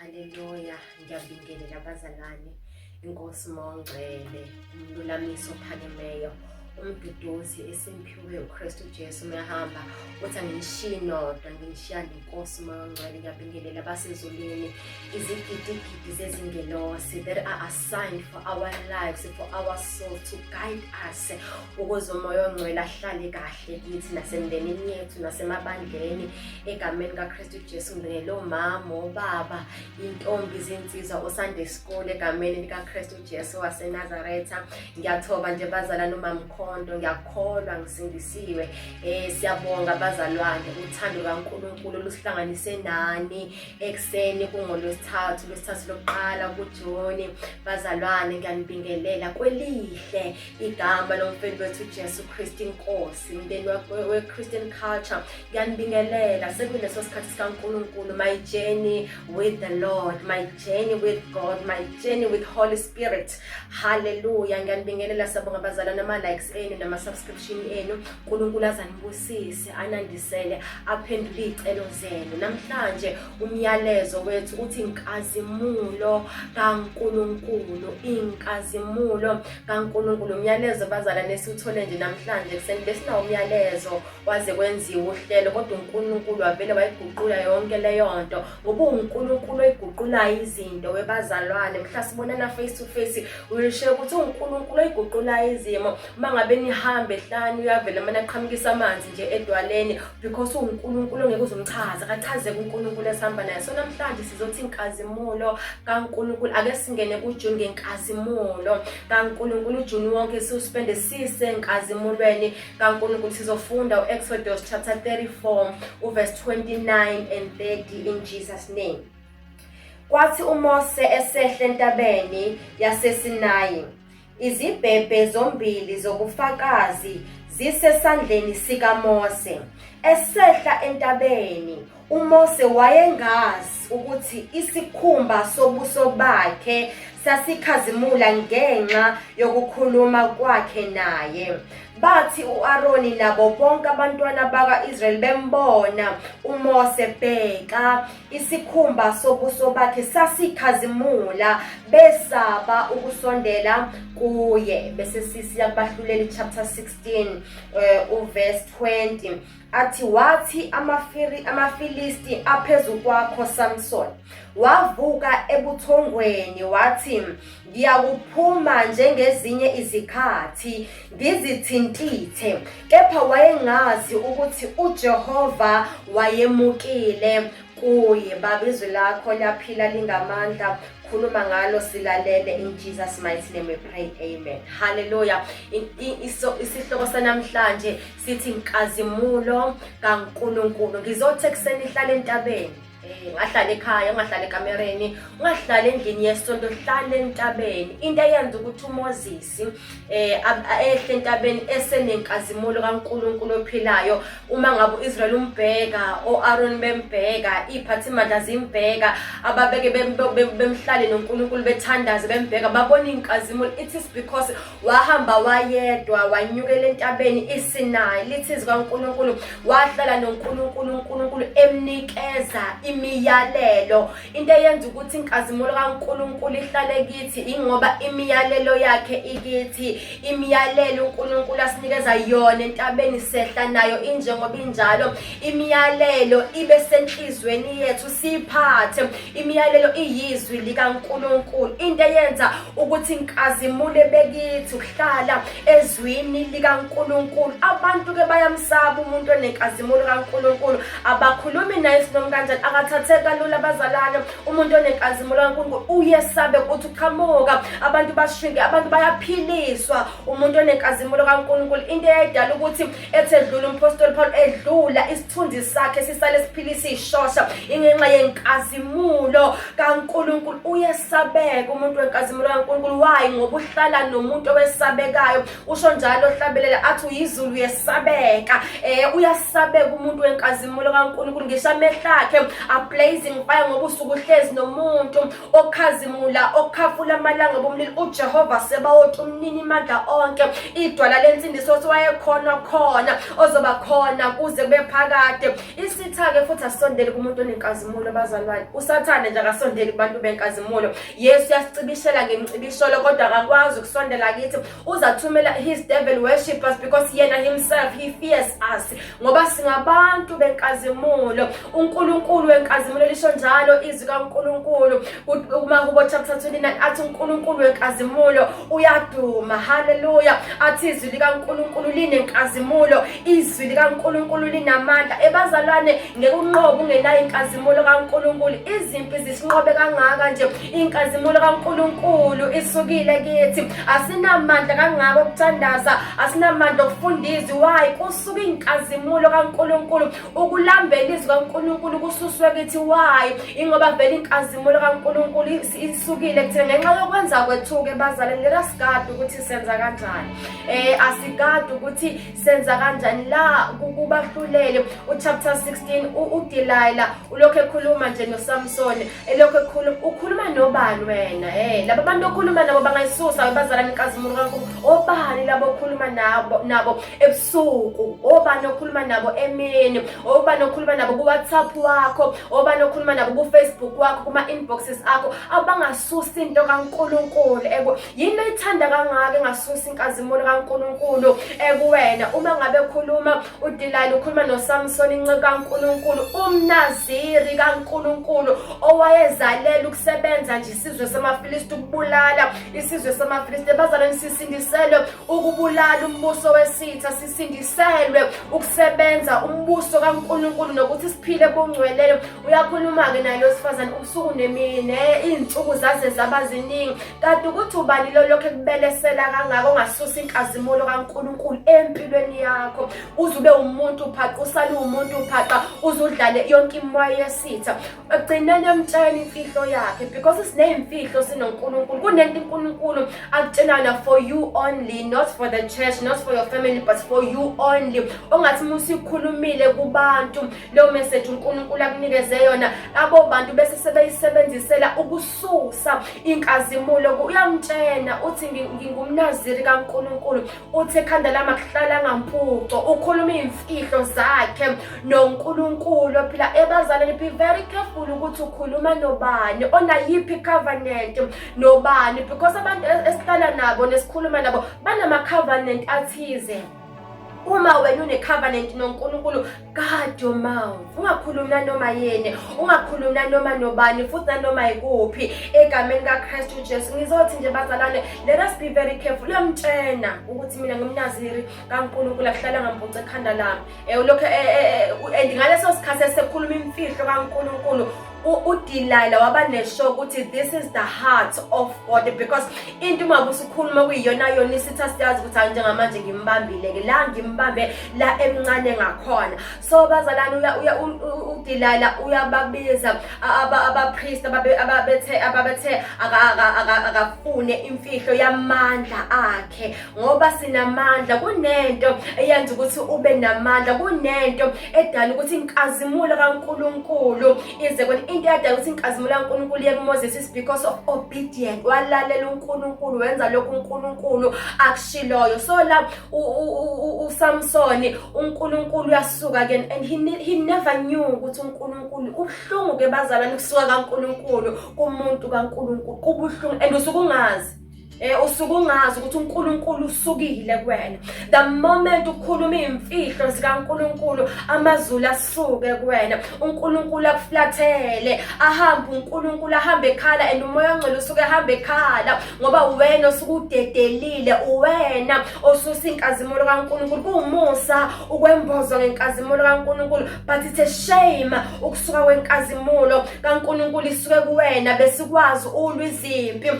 Haleluya, ngiyabingelela abazalwane, inkosi mongcwele, umlulamiso ophakemeyo, umduduzi esemphiwe uKristu Jesu uyahamba uthi anginishiyi nodwa, nginishiya nenkosi mongcwele. Ngiyabingelela abasezulwini, izigidigidi zezingelosi that are assigned for our lives, for our soul, to guide us, ukuze umoya ongcwele ahlale kahle kithi nasemndenini yethu nasemabandleni egameni kaKristu Jesu. Ngibingelela omama, obaba, intombi, izinsizwa, oSunday school egameni likaKristu Jesu waseNazaretha. Ngiyathoba nje bazalwane umamkhondo, ngiyakholwa ngisindisiwe. Siyabonga bazalwane, uthando kaNkulunkulu lusihlanganise nani ekseni kungolwesithathu lokuqala kuJuni. Bazalwane, ngiyanibingelela kwelihle igama lomfeli wethu Jesu Kristu inkosi, umndeni we-Christian culture. Ngiyanibingelela sekuleso sikhathi sikaNkulunkulu, my journey with the Lord, my journey with God, my journey with Holy Spirit. Hallelujah. Ngiyanibingelela, sabonga bazalwane, ama-likes enu nama-subscription enu. uNkulunkulu azanibusise, anandisele, aphendule izicelo zenu. Namhlanje umyalezo wethu uthi inkazimulo kaNkulunkulu, inkazimulo kaNkulunkulu. Umyalezo bazalwane siuthole nje namhlanje kuseni, besinawo umyalezo waze kwenziwe uhlelo, kodwa uNkulunkulu wavele wayiguqula yonke leyo nto, ngoba uNkulunkulu oyiguqula izinto. Webazalwane, mhla sibonana face to face uyisho ukuthi uNkulunkulu oyiguqula izimo. Mangabe nihambe ehlani uyavela mana qhamukisa amanzi nje edwaleni, because uNkulunkulu ongeke uzumchaza, akachaze kuNkulunkulu esihamba naye. So namhlanje sizothi inkazimulo kaNkulunkulu. Ake singene kuJuni ngenkazimulo kaNkulunkulu. uJuni wonke siuspende sisenkazimulweni kaNkulunkulu. Sizofunda uExodus chapter 34 verse 29 and 30 in Jesus name. Kwathi uMose esehla entabeni yaseSinayi, izibhebhe zombili zobufakazi zisesandleni sikaMose. Esehla entabeni, uMose wayengazi ukuthi isikhumba sobuso bakhe sasikhazimula ngenxa yokukhuluma kwakhe naye. Bathi uAroni nabo bonke abantwana baka-Israyeli bembona uMose, bheka, isikhumba sobuso bakhe sasikhazimula, besaba ukusondela kuye. Bese siyabahlulela chapter 16 verse 20. Wathi amaFilisti aphezu kwakho Samson, wavuka ebuthongweni wathi, ngiyakuphuma njengezinye izikhathi ngizithintithe. Kepha wayengazi ukuthi uJehova wayemukile kuye. Babizwe lakho laphila lingamandla, khuluma ngalo silalele. In Jesus mighty name we pray, amen. Hallelujah. Isihloko sanamhlanje sithi inkazimulo kaNkulunkulu. Ngizothe ekseni ihlale entabeni, ungahlala ekhaya, ungahlala ekamereni, ungahlala endlini yesonto, hlala entabeni. Into eyenza ukuthi uMoses ehle entabeni esenenkazimulo kaNkulunkulu ophilayo. Uma ngabe uIsrael umbheka, oAaron bembheka, iphathimandla zimbheka, ababeke bemhlale noNkulunkulu bethandaze bembheka, babona inkazimulo. It is because wahamba wayedwa wanyukela entabeni iSinayi, lithi zikaNkulunkulu, wahlala noNkulunkulu, uNkulunkulu emnikeza imiyalelo. Into eyenza ukuthi inkazimulo kaNkulunkulu ihlale kithi ingoba imiyalelo yakhe ikithi. Imiyalelo uNkulunkulu asinikeza yona entabeni sehla nayo injengoba injalo. Imiyalelo ibe senhlizweni yethu siphathe. Imiyalelo iyizwi likaNkulunkulu. Into eyenza ukuthi inkazimulo bekithi ukuhlala ezwini likaNkulunkulu. Abantu ke bayamsaba umuntu onenkazimulo kaNkulunkulu, abakhulumi naye sinom kanjani, akathatheka lula bazalwane. Umuntu onenkazimulo kaNkulunkulu uyesabe ukuthi uqhamuka, abantu bashinge, abantu bayaphiliswa. Umuntu onenkazimulo kaNkulunkulu, into eyayidala ukuthi ethi edlula umpostoli Paul edlula isithunzi sakhe sisale siphilisa ishosha, ingenxa yenkazimulo kaNkulunkulu. Uyesabeka umuntu wenkazimulo kaNkulunkulu. Why? Ngoba uhlala nomuntu owesabekayo. Usho njalo ohlabelela athi uyizulu uyesabeka. Uyasabeka umuntu wenkazimulo kaNkulunkulu. Ngisho amehla akhe blazing fire ngoba usuku uhlezi nomuntu okhazimula, okhafula amalanga bomlilo. uJehova sebawothi umnini mandla onke, idwala lensindiso wayekhona khona, ozoba khona kuze kube phakade. Isitha ke futhi asondele kumuntu onenkazimulo bazalwane. Usathane nje akasondele ungasondeli kubantu benkazimulo. Yesu uyasicibishela ngemcibisholo kodwa akakwazi ukusondela kithi. Uzathumela his devil worshippers because yena himself he fears us. Ngoba singabantu benkazimulo. uNkulunkulu wenkazimulo lisho njalo izwi kaNkulunkulu uMahubo chapter 29 athi uNkulunkulu wenkazimulo uyaduma. Hallelujah. Athi izwi likaNkulunkulu linenkazimulo, izwi likaNkulunkulu linamandla. Ebazalwane ngekunqoba ungenayo inkazimulo kaNkulunkulu izimpi zisinqobe kangaka nje. Inkazimulo kaNkulunkulu isukile kithi. Asinamandla kangaka okuthandaza, asinamandla okufundisa. Why? Kusuka inkazimulo kaNkulunkulu. Ukulambela izwi kaNkulunkulu kususwe kithi. Why? Ingoba vele inkazimulo kaNkulunkulu isukile kuthi ngenxa yokwenza kwethu-ke bazalwane. Let us guard ukuthi senza kanjani. Asigade ukuthi senza kanjani la kubahlulele. Chapter 16 uDelilah ulokho ekhuluma nje noSamson. Elokho ukhuluma nobani wena? Laba bantu okhuluma nabo bangayisusa bazalwane inkazimulo kaNkulunkulu. Obani labo okhuluma nabo ebusuku? Obani okhuluma nabo emini? Obani okhuluma nabo ku WhatsApp wakho? Obani okhuluma nabo ku Facebook wakho, kuma inboxes akho? Abangasusa into kaNkulunkulu. Yini ithanda kangaka engasusa inkazimulo kaNkulunkulu ekuwena? Uma ngabe khuluma uDelilah ukhuluma noSamson inceke kaNkulunkulu, umnaziri kaNkulunkulu owayezalela ukusebenza nje isizwe samaFilisti ukubulala isizwe samaFilisti. Bazalwane sisindiselwe ukubulala umbuso wesitha, sisindiselwe ukusebenza umbuso kaNkulunkulu nokuthi siphile bongcwelele. Uyakhuluma-ke naye lo sifazane usuku nemini, iy'nsuku zaze zaba ziningi. Kanti ukuthi ubani lo lokho ekubelesela kangaka ongasusa inkazimulo kaNkulunkulu empilweni yakho? Uzube umuntu phaqa, usale umuntu phaqa, uzudlale yonke imoya yesitha. Egcineni emtshela imfihlo yakhe because sineyimfihlo sinoNkulunkulu. Kunento uNkulunkulu akutshelana for you only, not for the church, not for your family, but for you only. Ongathi musikhulumile kubantu lo message uNkulunkulu akunikeze yona, abo bantu bese sebeyisebenzisela ukususa inkazimulo. Uyamtshena uthi ngingumnaziri kaNkulunkulu, uthi ekhanda lami akuhlala ngampuco. Ukhuluma imfihlo zakhe noNkulunkulu phela. Ebazalwane be very careful ukuthi ukhuluma nobani, onayiphi covenant nobani, because abantu esihlala nabo nesikhuluma nabo banama covenant athize. Uma wena une-covenant noNkulunkulu, guard your mouth. Ungakhuluma noma yini, ungakhuluma noma nobani, futhi nanoma yikuphi egameni kaKristu Jesu. Ngizothi nje bazalwane, let us be very careful. Uyamtshena ukuthi mina ngumnaziri kaNkulunkulu akuhlala ngampuco ekhanda lami. Lokho and ngaleso sikhathi esekhuluma imfihlo kaNkulunkulu, uDelilah waba neshock ukuthi this is the heart of God, because into uma usukhuluma kuyiyona yona isitha siyazi ukuthi njengamanje ngimbambile la ngimbambe la emncane ngakhona. So bazalwane uDelilah uyababiza abapriest ababethe akafune imfihlo yamandla akhe, ngoba sinamandla. Kunento eyenza ukuthi ube namandla, kunento edala ukuthi inkazimulo kaNkulunkulu ize into yadala ukuthi inkazimulo kaNkulunkulu iye kuMoses is because of obedience. Walalela uNkulunkulu, wenza lokhu uNkulunkulu akushiloyo. So la uSamson uNkulunkulu uyasuka again, and he never knew ukuthi uNkulunkulu kubuhlungu ke bazalwane kusuka kaNkulunkulu kumuntu kaNkulunkulu kubuhlungu, and usukungazi usukungazi ukuthi uNkulunkulu usukile kuwena. The moment ukhuluma imfihlo zikaNkulunkulu amazulu asuke kuwena, uNkulunkulu akuflathele, ahambe uNkulunkulu ahambe ekhala, and umoya ongcwele usuke ehambe ekhala ngoba wena osukudedelile, uwena osusa inkazimulo kaNkulunkulu. Kuwumusa ukwembozwa ngenkazimulo kaNkulunkulu, but it's a shame ukusuka kwenkazimulo kaNkulunkulu isuke kuwena bese ukwazi ulwa izimpi,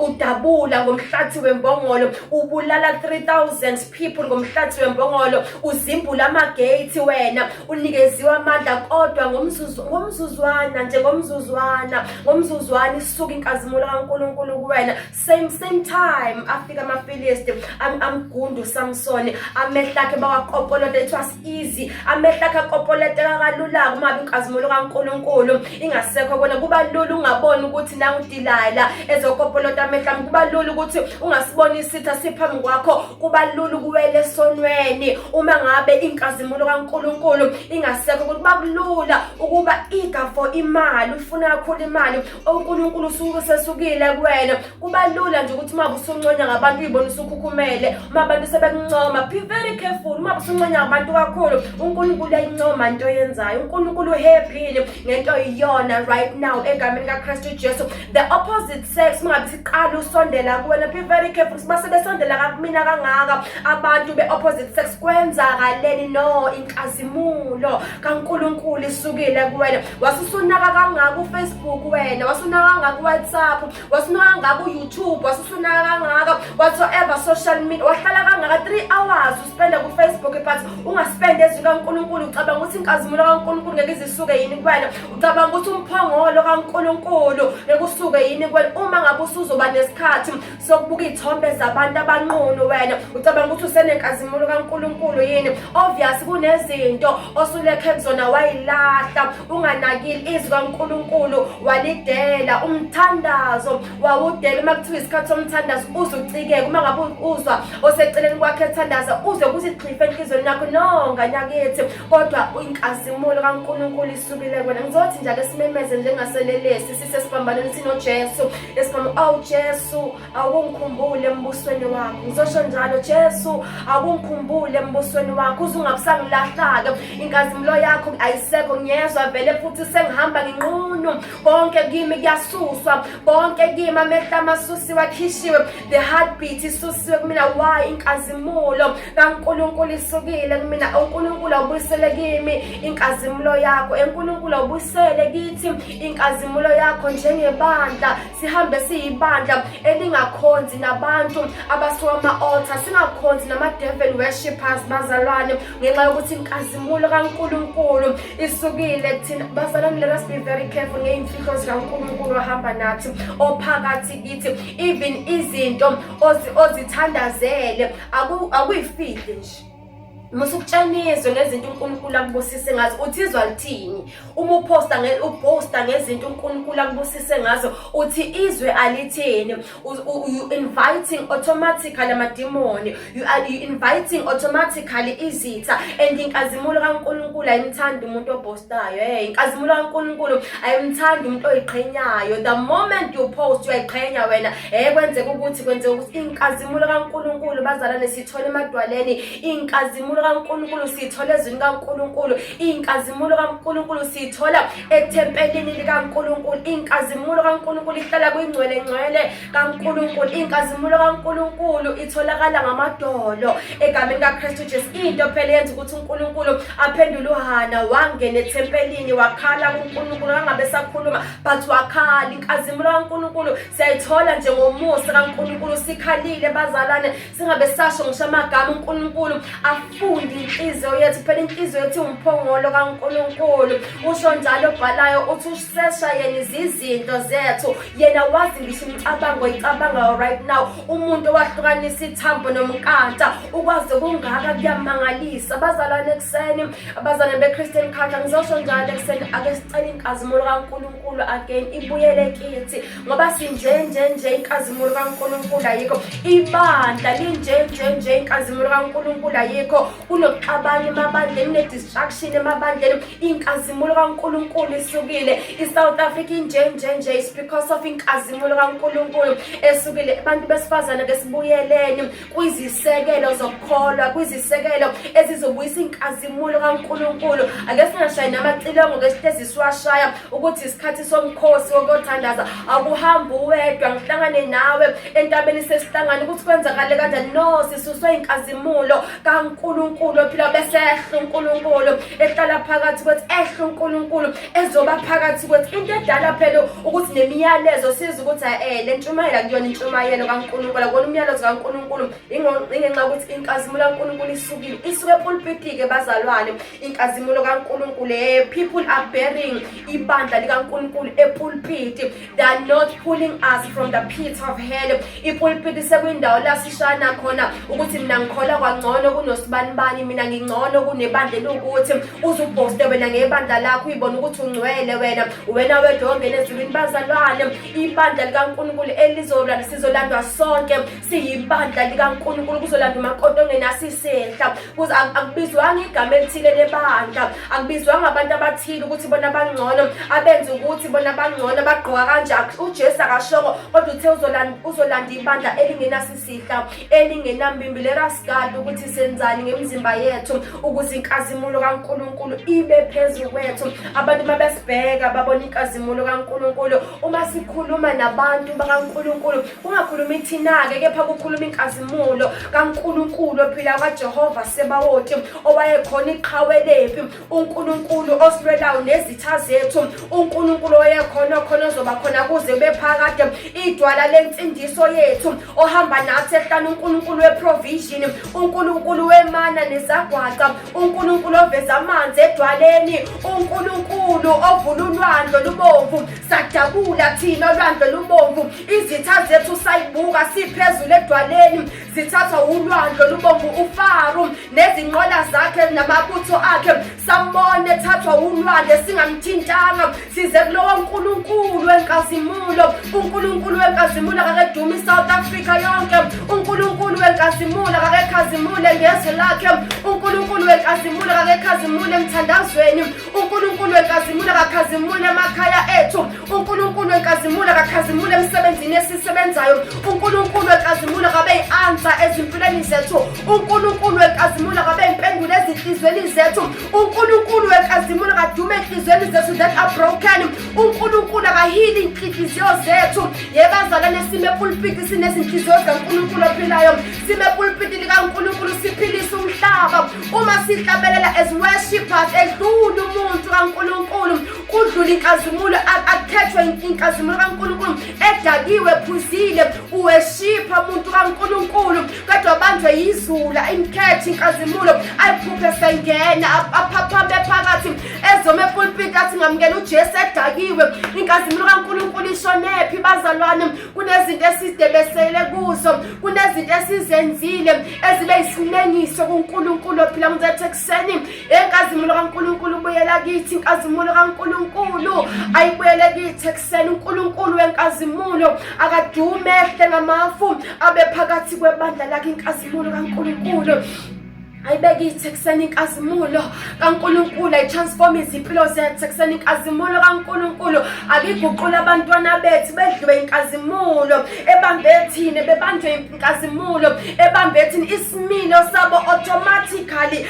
udabula ngomhlathi wembongolo, ubulala 3000 people ngomhlathi wembongolo, uzimbula amagate wena, unikeziwe amandla. Kodwa ngomzuzwana nje ngomzuzwana isuka inkazimulo kaNkulunkulu kuwena. Same time afika amaFilisti amgundu uSamson, amehlakhe bawaqopolota. It was easy, amehlakhe aqopoloteka kalula uma inkazimulo kaNkulunkulu ingasekho bona. Kuba lula ungaboni ukuthi nangu uDelilah ezokopolota amehlakhe, kuba lula ukuthi ungasiboni isitha siphambi kwakho kuba lula ukuwela esonweni uma ngabe inkazimulo kaNkulunkulu ingasekho kuba kulula ukuba iga for imali ufuna kakhulu imali uNkulunkulu usuke sesukile kuwena kuba lula nje ukuthi uma usunconya ngabantu uyibona usukhukhumele uma abantu sebekuncoma be very careful uma usunconya ngabantu kakhulu uNkulunkulu uyayincoma into yenzayo uNkulunkulu happy ngento iyona right now egameni kaKristu Jesu the opposite sex mangabe siqala usondela kuwena be very careful base besondela kakumina kangaka abantu be opposite sex kwenzakaleni no inkazimulo kaNkulunkulu isukile kuwena wasusunaka kangaka uFacebook wena wasunaka kangaka uWhatsApp wasunaka kangaka uYouTube wasusunaka kangaka whatsoever social media wahlala kangaka 3 hours uspenda kuFacebook but ungaspend ezwi kaNkulunkulu ucabanga ukuthi inkazimulo kaNkulunkulu ngeke izisuke yini kuwena ucabanga ukuthi umphongolo kaNkulunkulu ngekusuke yini kuwena uma ngabe usuzoba nesikhathi sokubuka izithombe zabantu abanqunu wena ucabanga ukuthi usenenkazimulo kaNkulunkulu yini obvious kunezinto osulekhe kuzona wayilahla unganakile izwi kaNkulunkulu walidela umthandazo wawudela uma kuthiwa isikhathi somthandazo uzucikeke uma ngabe uzwa oseceleni kwakhe ethandaza uze ukuthi igxife enhlizweni yakho no nganyakithi kodwa inkazimulo kaNkulunkulu isukile kuwena ngizothi nje ake simemeze njengaselelesi sisesiphambanweni sino Jesu esikhamba awu Jesu awungikhumbule embusweni wakho ngizosho njalo Jesu awungikhumbule embusweni wakho uzungabusangilahlaka inkazimulo yakho ayisekho ngiyezwa vele futhi sengihamba nginqunu konke kimi kuyasuswa konke kimi amehla amasusi wakhishiwe the heartbeat isusiwe kumina why inkazimulo kaNkulunkulu isukile kumina uNkulunkulu awubuyisele kimi inkazimulo yakho eNkulunkulu awubuyisele kithi inkazimulo yakho njengebandla sihambe siyibandla elingakhonzi nabantu abasuka ama-altar singakhonzi nama-devil worshippers bazalwane ngenxa yokuthi inkazimulo kaNkulunkulu isukile kuthina bazalwane let us be very careful ngeyimfihlo zikaNkulunkulu ohamba nathi ophakathi kithi even izinto ozithandazele akuyifihli nje musukutshanizwe ngezinto uNkulunkulu akubusise ngazo uthizwa lithini uma uposta ngezinto uNkulunkulu akubusise ngazo uthi izwe alithini you inviting automatically amademoni you inviting automatically izitha and inkazimulo kaNkulunkulu ayimthanda umuntu opostayo inkazimulo kaNkulunkulu ayimthanda umuntu oyiqhenyayo the moment you post uyayiqhenya wena kwenzeka ukuthi inkazimulo kaNkulunkulu bazalane sithola emadwaleni inkazimulo kaNkulunkulu sithola ezweni kaNkulunkulu inkazimulo kaNkulunkulu sithola etempelini likaNkulunkulu inkazimulo kaNkulunkulu ihlala kuyingcwele kaNkulunkulu inkazimulo kaNkulunkulu itholakala ngamadolo egameni kaKristu Jesu into phela yenza ukuthi uNkulunkulu aphendule uHana wangena etempelini wakhala kuNkulunkulu angabe sakhuluma but wakhala inkazimulo kaNkulunkulu siyayithola njengomusa kaNkulunkulu sikhalile bazalane singabe sasho ngisho amagama uNkulunkulu afunde inhliziyo yethu phela inhliziyo yethu umphongolo kaNkulunkulu usho njalo obhalayo uthi usesha yena izinto zethu yena wazi ngisho imicabango oyicabangayo right now umuntu owahlukanisa ithambo nomkanta ukwazi kungaka kuyamangalisa bazalwane ekseni abazalwane beChristian Culture ngizosho njalo ekseni ake sicela inkazimulo kaNkulunkulu again ibuyele kithi ngoba sinje inkazimulo kaNkulunkulu ayikho ibandla linje inkazimulo kaNkulunkulu ayikho kunokuxabana emabandleni ne-distraction emabandleni inkazimulo kaNkulunkulu isukile iSouth Africa inje is because of inkazimulo kaNkulunkulu esukile abantu besifazane ke sibuyeleni kwizisekelo zokukholwa kwizisekelo ezizobuyisa inkazimulo kaNkulunkulu ake singashayi namacilongo ke sihlezi siwashaya ukuthi isikhathi somkhosi wokuthandaza akuhamba uwedwa ngihlangane nawe entabeni sesihlangana ukuthi kwenzakale kanjani no sisuswe inkazimulo kaNkulunkulu phela bese uNkulunkulu ehlala phakathi kwethu uNkulunkulu ezoba phakathi kwethu into edala phela ukuthi nemiyalezo siza ukuthi le ntshumayelo kuyona intshumayelo kaNkulunkulu akona umyalezo kaNkulunkulu ingenxa ukuthi inkazimulo kaNkulunkulu isuke epulpiti ke bazalwane inkazimulo kaNkulunkulu people are bearing ibandla likaNkulunkulu epulpiti they are not pulling us from the pit of hell ipulpiti sekwindawo la sishana khona ukuthi mina ngikhola kwangcono kunosibani kunabani mina ngingcono kunebandla lokuthi uzubhoste wena ngebandla lakho uyibona ukuthi ungcwele wena wedwa ongena ezulwini bazalwane ibandla likaNkulunkulu elizolanda sizolandwa sonke siyibandla likaNkulunkulu kuzolandwa umakoti ongenasisehla kuze akubizwanga igama elithile lebandla akubizwanga abantu abathile ukuthi bona bangcono abenza ukuthi bona bangcono bagqoka kanjani uJesu akashoko kodwa uthe uzolanda ibandla elingenasisihla elingenambimbi leraskade ukuthi senzani ngemizimba yethu ukuze inkazimulo kaNkulunkulu ibe phezulu kwethu abantu mabesibheka babona inkazimulo kaNkulunkulu uma sikhuluma nabantu bakaNkulunkulu ungakhulumi thina-ke kepha kukhuluma inkazimulo kaNkulunkulu ophila kaJehova Sebawothi owayekhona iqhawe lephi uNkulunkulu osilwelayo nezitha zethu uNkulunkulu oyekhona khona ozoba khona kuze bephakade idwala lensindiso yethu ohamba nathi ehlana uNkulunkulu weprovision uNkulunkulu wemana nezagwaca uNkulunkulu oveza amanzi edwaleni uNkulunkulu ovula ulwandle lubomvu sadabula thina ulwandle lubomvu izitha zethu sayibuka siphezulu edwaleni zithathwa ulwandle lubomvu uFaro nezinqola zakhe namabutho akhe sambone ethathwa ulwandle singamthintanga size kulowo uNkulunkulu wenkazimulo uNkulunkulu wenkazimulo akakeduma iSouth Africa yonke uNkulunkulu wenkazimulo akakekhazimule ngezwe lakhe uNkulunkulu wenkazimulo akakekhazimule emthandazweni uNkulunkulu wenkazimulo akakhazimule emakhaya ethu uNkulunkulu wenkazimulo akakhazimule emsebenzini esisebenzayo uNkulunkulu wenkazimulo akabe yi-answer ezimpilweni zethu uNkulunkulu wenkazimulo akabe impendulo ezinhlizweni zethu uNkulunkulu wenkazimulo akadume enhlizweni zethu that are broken uNkulunkulu akahili inhliziyo zethu yebazalwane sime pulpiti sinezinhliziyo zikaNkulunkulu ophilayo sime pulpiti likaNkulunkulu siphilisa umhlaba uma sihlabelela as worshipers edlula umuntu kaNkulunkulu kudlula inkazimulo akhethwe inkazimulo kaNkulunkulu edakiwe phuzile uweshipa umuntu kaNkulunkulu kodwa banjwe yizula imkhethi inkazimulo ayiphuphe sengena aphaphambe phakathi ezome pulpiti athi ngamukela uJesu edakiwe inkazimulo kaNkulunkulu ishonephi bazalwane kunezinto esidebesele kuzo kunezinto esizenzile ezibe isinengiso kuNkulunkulu ophila mthetho ekseni inkazimulo kaNkulunkulu ubuyela kithi inkazimulo kaNkulunkulu ayibuyele kithi ekseni uNkulunkulu wenkazimulo akadume ehle ngamafu abe phakathi kwebandla lakhe inkazimulo kaNkulunkulu ayibeke ithekseni inkazimulo kaNkulunkulu ayitransform izimpilo zethu tekseni inkazimulo kaNkulunkulu akiguqula abantwana bethu bedliwe inkazimulo ebambethini bebanjwe inkazimulo ebambethini isimilo sabo automatically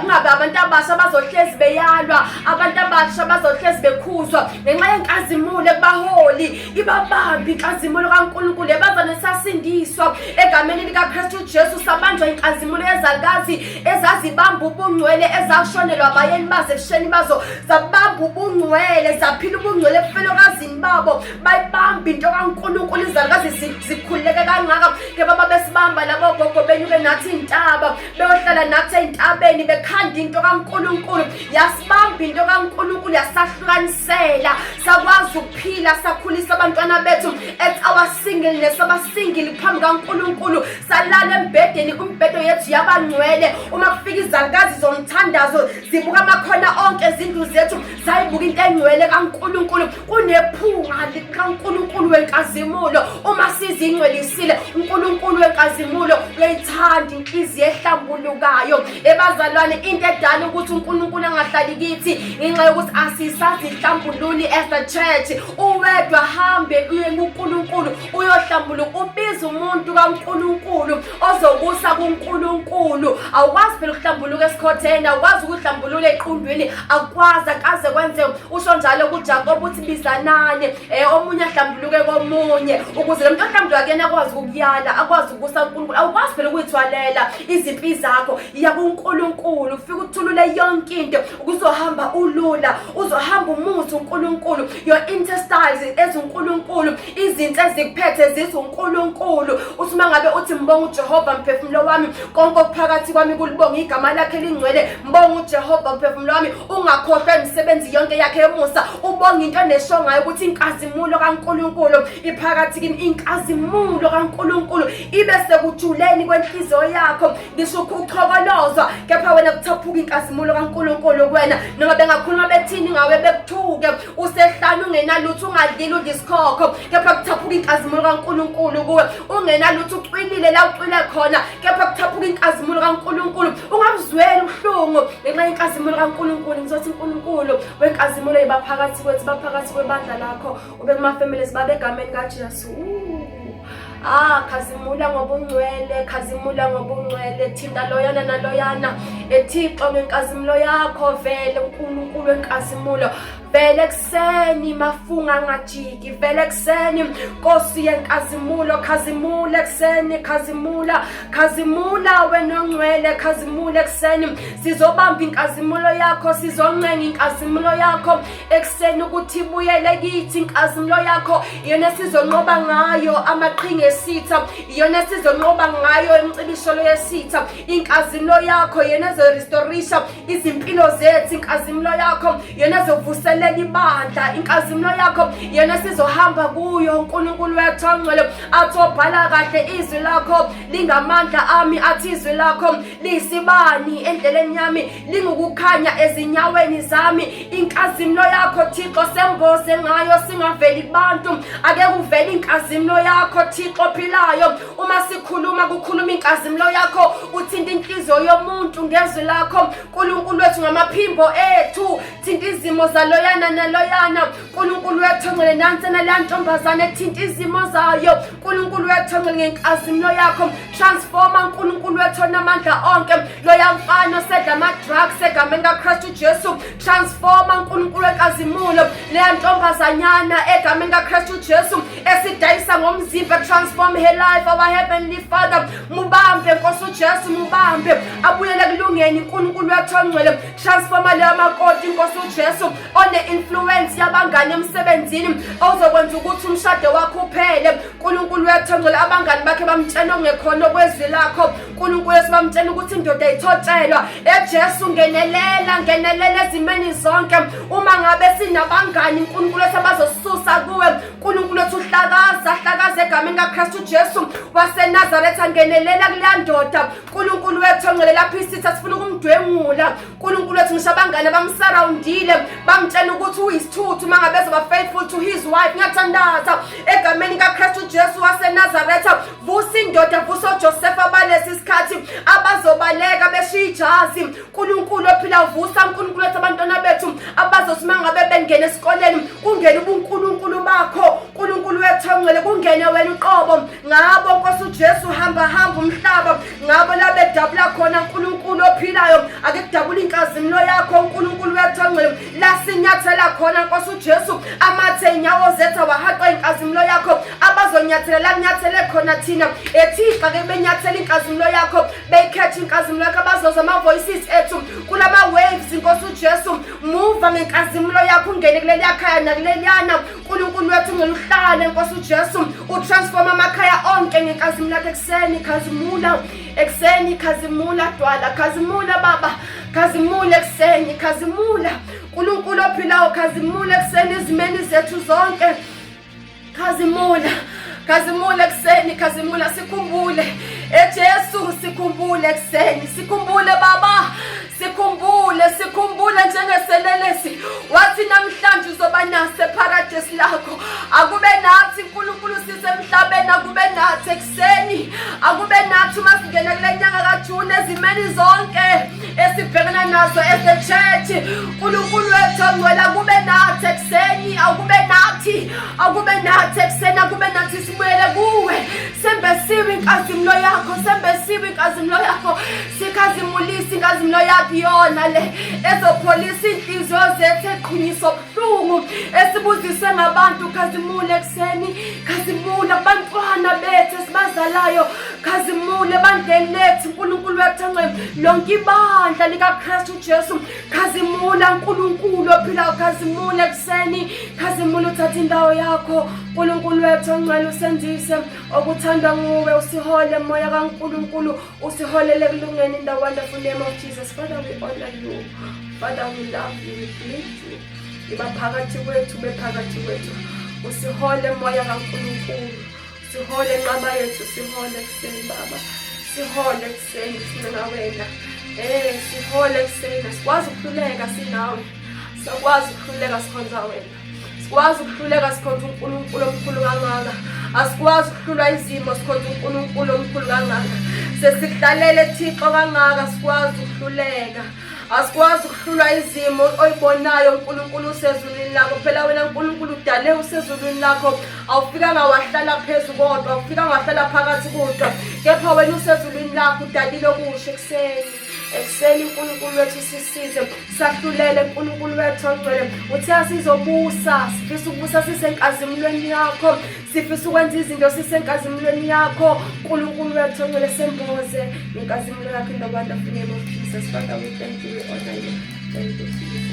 kungabe abantu abasha bazohlezi beyalwa abantu abasha bazohlezi bekhuzwa ngenxa yenkazimulo ebaholi ibabambi inkazimulo kaNkulunkulu ebazane sasindiswa egameni likaKristu Jesu sabanjwa inkazimulo ezalikazi ezazibamba ubungcwele ezashonelwa abayeni baze ebusheni bazo zabamba ubungcwele zaphila ubungcwele ebufelokazini babo bayibamba into kaNkulunkulu izalikazi zikhuleke kangaka ke baba besibamba labo gogo benyuke nathi intaba beyohlala nathi entabeni bekhanda into kaNkulunkulu yasibamba into kaNkulunkulu yasahlukanisela sakwazi ukuphila sakhulisa abantwana bethu at our singleness abasingle phambi kaNkulunkulu salala embhedeni umbhedo yethu yabangcwele uma kufika izalikazi zomthandazo zibuka amakhona onke izindlu zethu zayibuka into engcwele kaNkulunkulu kunephunga likaNkulunkulu wenkazimulo uma sizingcwelisile uNkulunkulu wenkazimulo uyayithanda inhliziyo ehlambulukayo ebazalwane into edala ukuthi uNkulunkulu angahlali kithi ngenxa yokuthi asisazihlambululi as a church uwedwa hambe uye kuNkulunkulu uyohlambuluka ubiza umuntu kaNkulunkulu ozokusa kuNkulunkulu awukwazi phela ukuhlambuluka esikhotheni awukwazi ukuhlambulula equndwini akwazi akaze kwenze usho njalo kuJakob uthi bizanane omunye ahlambuluke komunye ukuze lo muntu ohlambuluka kuyena akwazi ukuyala akwazi ukusa uNkulunkulu awukwazi phela ukuyithwalela izimpi zakho iya kuNkulunkulu ufike uthulule yonke into ukuzohamba ulula uzohamba umuthi uNkulunkulu your intestines ezuNkulunkulu izinto ezikuphethe zithi uNkulunkulu uNkulunkulu. Uthi mangabe uthi mbonga uJehova mphefumulo wami, konke okuphakathi kwami kulibonga igama lakhe lingcwele. Mbonga uJehova mphefumulo wami, ungakhohlwa imisebenzi yonke yakhe emusa. Ubonga into neshongayo ukuthi inkazimulo kaNkulunkulu iphakathi kimi, inkazimulo kaNkulunkulu ibe sekujuleni kwenhliziyo yakho. Ngisho ukuchokolozwa kepha wena kuthaphuka inkazimulo kaNkulunkulu kuwena. Noma bengakhuluma bethini ngawe bekuthuke, usehlanu ungenalutho, ungadlili udisikhokho, kepha kuthaphuka inkazimulo kaNkulunkulu kuwe. Ungenalutho, ucwilile la ucwile khona, kepha kuthaphuka inkazimulo kaNkulunkulu. Ungabuzweli ubuhlungu ngenxa yenkazimulo kaNkulunkulu. Ngizothi uNkulunkulu wenkazimulo ibaphakathi kwethu, baphakathi kwebandla lakho, ube kuma-families babe egameni kaJesu. Khazimula ngobungcwele, khazimula ngobungcwele. Thinta loyana naloyana eThixo ngenkazimulo yakho. Vele uNkulunkulu wenkazimulo, vele kuseni mafunga ngajiki, vele kuseni Nkosi yenkazimulo. Khazimula kuseni, khazimula, khazimula wena ongcwele, khazimula kuseni. Sizobamba inkazimulo yakho, sizoncenga inkazimulo yakho ekuseni ukuthi ibuyele kithi. Inkazimulo yakho iyona sizonqoba ngayo amaqhinga esitha, iyona sizonqoba ngayo imicibisholo yesitha. Inkazimulo yakho iyona ezorestorisha izimpilo zethu. Inkazimulo yakho iyona ezovuselela ibandla. Inkazimulo yakho iyona sizohamba kuyo. uNkulunkulu wethu ongcwele athi obhala kahle izwi lakho lingamandla ami, athi izwi lakho liyisibani endleleni yami, lingukukhanya ezinyaweni zami. Inkazimulo yakho Thixo semboze ngayo, singaveli kubantu, ake kuvele inkazimulo yakho Thixo ophilayo. Uma sikhuluma kukhuluma inkazimulo yakho, uthinta inhliziyo yomuntu ngezwi lakho. uNkulunkulu wethu ngamaphimbo ethu, thinta izimo zaloyana naloyana. uNkulunkulu wethu ongcwele nansena le ntombazane thinta izimo zayo. uNkulunkulu wethu ongcwele ngenkazimulo yakho transforma. uNkulunkulu wethu onamandla onke, loya mfana osedla ama-drugs egameni kaKristu Jesu, transforma uNkulunkulu wenkazimulo. Le ntombazanyana egameni kaKristu Jesu esidayisa ngomzimba, transform her life. Our heavenly Father, mubambe Nkosi uJesu, mubambe abuyele kulungeni. uNkulunkulu wethu ongcwele transforma le makoti Nkosi uJesu one-influence yabangane emsebenzini ozokwenza ukuthi umshado wakho uphele. uNkulunkulu wethu ongcwele abangane bakhe bamtshena ongekhona okwezwi lakho. uNkulunkulu wethu bamtshena ukuthi indoda ithotshelwa eJesu. Ngenelela ezimeni zonke. Uma ngabe sinabangani uNkulunkulu wethu abazosisusa kuwe, uNkulunkulu wethu hlakaza egameni kaKristu Jesu waseNazaretha. Ngenelela kuleya ndoda uNkulunkulu wethu ongcwele lapho isitha sifuna ukumdwengula. uNkulunkulu wethu ngisho abangane bamsurroundile bamtshela ukuthi uyisithuthu uma ngabe ezoba faithful to his wife. Ngiyathandaza egameni kaKristu Jesu waseNazaretha, vusa indoda, vusa uJosefa balesi sikhathi abazobaleka beshiya ijazi. uNkulunkulu ophila vusa uNkulunkulu wethu abantwana bethu abazothi uma ngabe bengena esikoleni kungene ubuNkulunkulu bakho. uNkulunkulu wethu ongcwele kungene wena uqobo ngabo. Nkosi uJesu hamba umhlaba ngabo la bedabula khona. uNkulunkulu ophilayo ake kudabula inkazimulo yakho. uNkulunkulu wethu ongcwele la sinyathela khona Nkosi uJesu amathe inyawo zethu wahaqqa inkazimulo yakho. Abazonyathela la kunyathele khona thina eThixo ke benyathela inkazimulo yakho, beyikhetha inkazimulo yakho. Abazoza ama-voices ethu kulama waves Nkosi uJesu, move ngenkazimulo yakho ungene kuleli yakhaya nakuleliyana. uNkulunkulu wethu ngoluhlale Nkosi uJesu utransform amakhaya onke ngenkazimulo yakho ekuseni. Khazimula ekuseni, khazimula dwala, khazimula baba, khazimula ekuseni, khazimula uNkulunkulu ophilayo, khazimula ekuseni izimeni zethu zonke. Khazimula ekuseni, khazimula. Sikhumbule eJesu, sikhumbule ekuseni, sikhumbule baba, sikhumbule njengeselelesi wathi namhlanje uzoba naso eparadise lakho. Akube nathi uNkulunkulu sisemhlabeni, akube nathi ekuseni, akube nathi uma singena kule nyanga kaJuni ezimeni zonke esibhekana nazo as a church. uNkulunkulu wethu ongcwele akube nathi ekuseni, akube nathi ekuseni, akube nathi sibuyele kuwe. Sembesiwe inkazimulo yakho, sembesiwe inkazimulo yakho. Sikhazimulisa inkazimulo yakho yona le ezopholisa inhliziyo zethu eqhunyiswa ubuhlungu esibuziswe ngabantu. Khazimula ekuseni, khazimula abantwana bethu esibazalayo, khazimula ebandleni lethu uNkulunkulu wethu ongcwele, lonke ibandla likaKristu Jesu, khazimula uNkulunkulu ophilayo, khazimula ekuseni, khazimula uthatha indawo yakho uNkulunkulu wethu ongcwele, usenzise okuthandwa nguwe, usihole moya kaNkulunkulu, usiholele kulungeni in the wonderful name of Jesus. Father, we honor you. Father, we love you, we bless you. Iba phakathi kwethu, bephakathi kwethu, usihole moya kaNkulunkulu, sihole nqaba yethu, sihole ekuseni Baba, sihole ekuseni sincenga wena, sihole ekuseni, sikwazi ukuhluleka sinawe, sikwazi ukuhluleka sikhonza wena, sikwazi ukuhluleka sikhonza uNkulunkulu omkhulu kangaka, asikwazi ukuhlulwa izimo sikhonza uNkulunkulu omkhulu kangaka, sesikudlalele Thixo kangaka, sikwazi ukuhluleka, asikwazi ukuhlulwa izimo oyibonayo uNkulunkulu usezulwini lakho. Phela wena uNkulunkulu udale usezulwini lakho, awufikanga wahlala phezulu kodwa, awufikanga wahlala phakathi kodwa, kepha wena usezulwini lakho udalile okusho ekuseni uNkulunkulu wethu sisize, sahlulele uNkulunkulu wethu ongcwele, uthi asizobusa, sifisa ukubusa sisenkazimulweni yakho, sifisa ukwenza izinto sisenkazimulweni yakho uNkulunkulu wethu ongcwele, semboze inkazimulo yakho in the wonderful name of Jesus. Father, we thank you, we honor you. Thank you, Jesus.